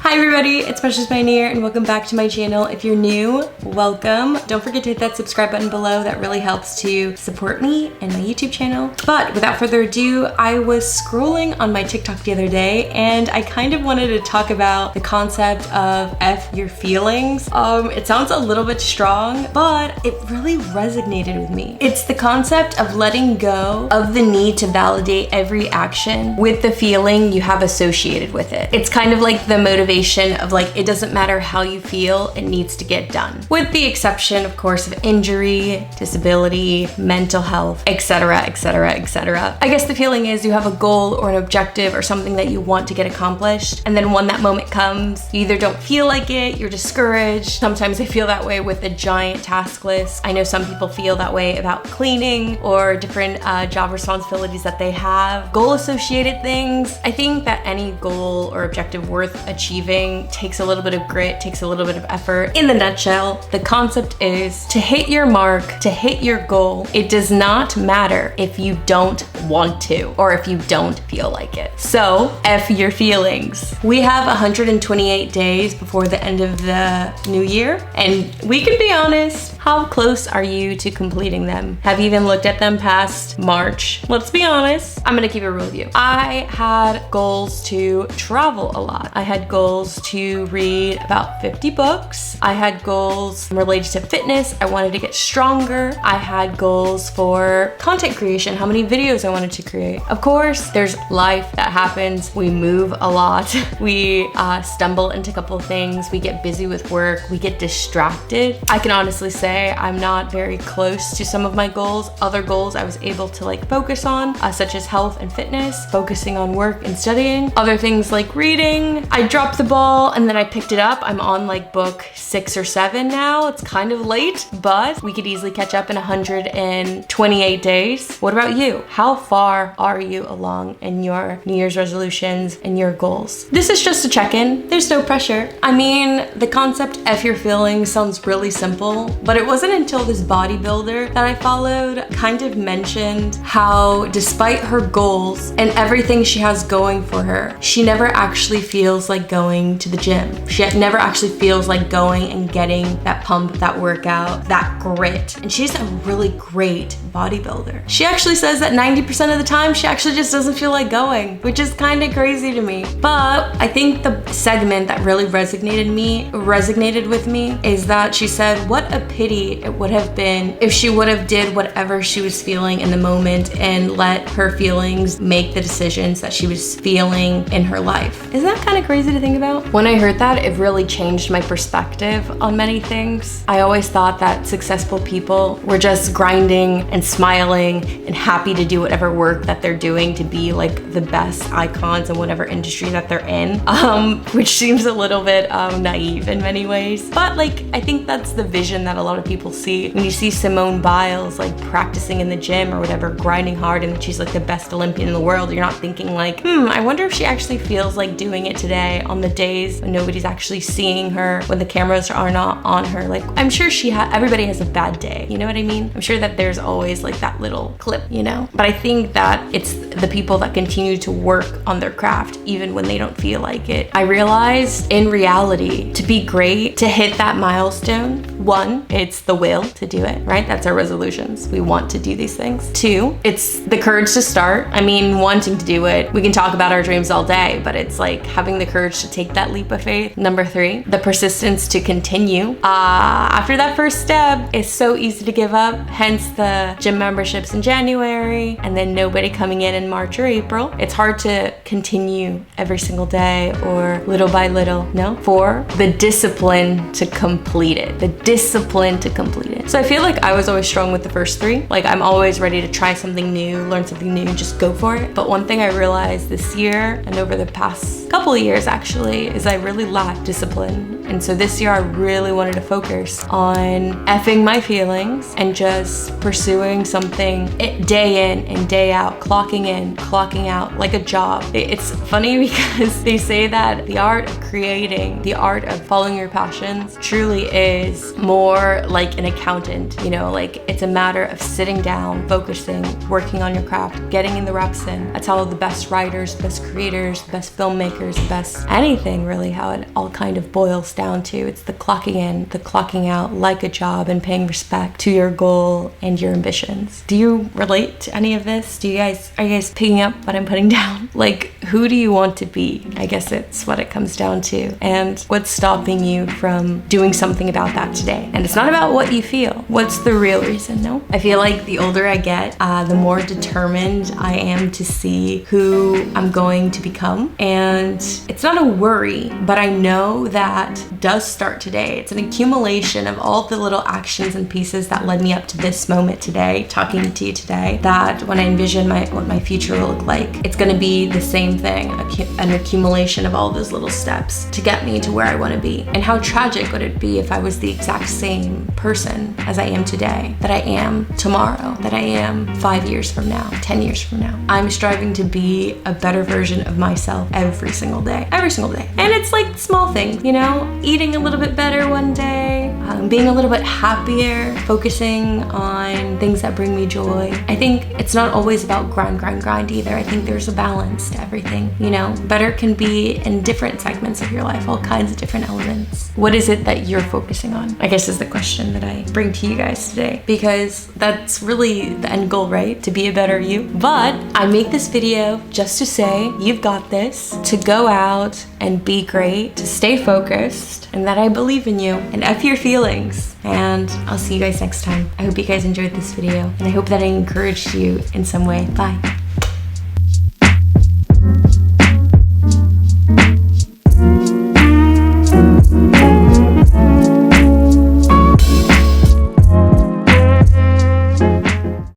Hi everybody, it's Precious Pioneer and welcome back to my channel. If you're new, welcome. Don't forget to hit that subscribe button below. That really helps to support me and my YouTube channel. But without further ado, I was scrolling on my TikTok the other day and I kind of wanted to talk about the concept of F your feelings. It sounds a little bit strong, but it really resonated with me. It's the concept of letting go of the need to validate every action with the feeling you have associated with it. It's kind of like the motivation of like, it doesn't matter how you feel, it needs to get done. With the exception, of course, of injury, disability, mental health, etc., etc., etc. I guess the feeling is you have a goal or an objective or something that you want to get accomplished, and then when that moment comes, you either don't feel like it, you're discouraged. Sometimes I feel that way with a giant task list. I know some people feel that way about cleaning or different job responsibilities that they have. Goal-associated things. I think that any goal or objective worth achieving takes a little bit of grit, takes a little bit of effort. In the nutshell, the concept is to hit your mark, to hit your goal. It does not matter if you don't want to or if you don't feel like it. So, F your feelings. We have 128 days before the end of the new year, and we can be honest, how close are you to completing them? Have you even looked at them past March? Let's be honest. I'm gonna keep it real with you. I had goals to travel a lot. I had goals to read about 50 books. I had goals related to fitness. I wanted to get stronger. I had goals for content creation, how many videos I wanted to create. Of course, there's life that happens. We move a lot. We stumble into a couple of things. We get busy with work. We get distracted. I can honestly say I'm not very close to some of my goals. Other goals I was able to like focus on, such as health and fitness, focusing on work and studying. Other things like reading. I dropped the ball and then I picked it up. I'm on like book 6 or 7 now. It's kind of late, but we could easily catch up in 128 days. What about you? How far are you along in your New Year's resolutions and your goals? This is just a check-in. There's no pressure. I mean, the concept F your feelings sounds really simple, but it wasn't until this bodybuilder that I followed kind of mentioned how despite her goals and everything she has going for her, she never actually feels like going to the gym. She never actually feels like going and getting that pump, that workout, that grit. And she's a really great bodybuilder. She actually says that 90% of the time, she actually just doesn't feel like going, which is kind of crazy to me. But I think the segment that really resonated with me is that she said, what a pity it would have been if she would have did whatever she was feeling in the moment and let her feelings make the decisions that she was feeling in her life. Isn't that kind of crazy to think about? When I heard that, it really changed my perspective on many things. I always thought that successful people were just grinding and smiling and happy to do whatever work that they're doing to be like the best icons in whatever industry that they're in, which seems a little bit naive in many ways. But like, I think that's the vision that a lot of people see. When you see Simone Biles like practicing in the gym or whatever, grinding hard, and she's like the best Olympian in the world, you're not thinking like, I wonder if she actually feels like doing it today on the days when nobody's actually seeing her, when the cameras are not on her. Like, I'm sure everybody has a bad day, you know what I mean? I'm sure that there's always like that little clip, you know? But I think that it's the people that continue to work on their craft even when they don't feel like it. I realized in reality, to be great, to hit that milestone, 1, it's the will to do it, right? That's our resolutions. We want to do these things. 2, it's the courage to start. I mean, wanting to do it. We can talk about our dreams all day, but it's like having the courage to take that leap of faith. Number 3, the persistence to continue. After that first step, it's so easy to give up, hence the gym memberships in January and then nobody coming in March or April. It's hard to continue every single day or little by little, no? 4, the discipline to complete it. The discipline to complete it. So I feel like I was always strong with the first 3. Like, I'm always ready to try something new, learn something new, just go for it. But one thing I realized this year and over the past couple of years actually is I really lacked discipline. And so this year I really wanted to focus on effing my feelings and just pursuing something day in and day out, clocking in, clocking out like a job. It's funny because they say that the art of creating, the art of following your passions truly is more like an accountability accountant, you know, like it's a matter of sitting down, focusing, working on your craft, getting in the reps in. That's how the best writers, the best creators, the best filmmakers, the best anything really, how it all kind of boils down to. It's the clocking in, the clocking out like a job, and paying respect to your goal and your ambitions. Do you relate to any of this? Are you guys picking up what I'm putting down? Like, who do you want to be? I guess it's what it comes down to. And what's stopping you from doing something about that today? And it's not about what you feel. What's the real reason? No? I feel like the older I get, the more determined I am to see who I'm going to become. And it's not a worry, but I know that does start today. It's an accumulation of all the little actions and pieces that led me up to this moment today, talking to you today, that when I envision what my future will look like, it's gonna be the same thing, an accumulation of all those little steps to get me to where I wanna be. And how tragic would it be if I was the exact same person as I am today, that I am tomorrow, that I am 5 years from now, 10 years from now. I'm striving to be a better version of myself every single day. And it's like small things, you know, eating a little bit better one day, being a little bit happier, focusing on things that bring me joy. I think it's not always about grind either. I think there's a balance to everything, you know. Better can be in different segments of your life, all kinds of different elements. What is it that you're focusing on? I guess is the question that I bring to you guys today, because that's really the end goal, right? To be a better you. But I make this video just to say you've got this, to go out and be great, to stay focused, and that I believe in you, and F your feelings. And I'll see you guys next time. I hope you guys enjoyed this video, and I hope that I encouraged you in some way. Bye.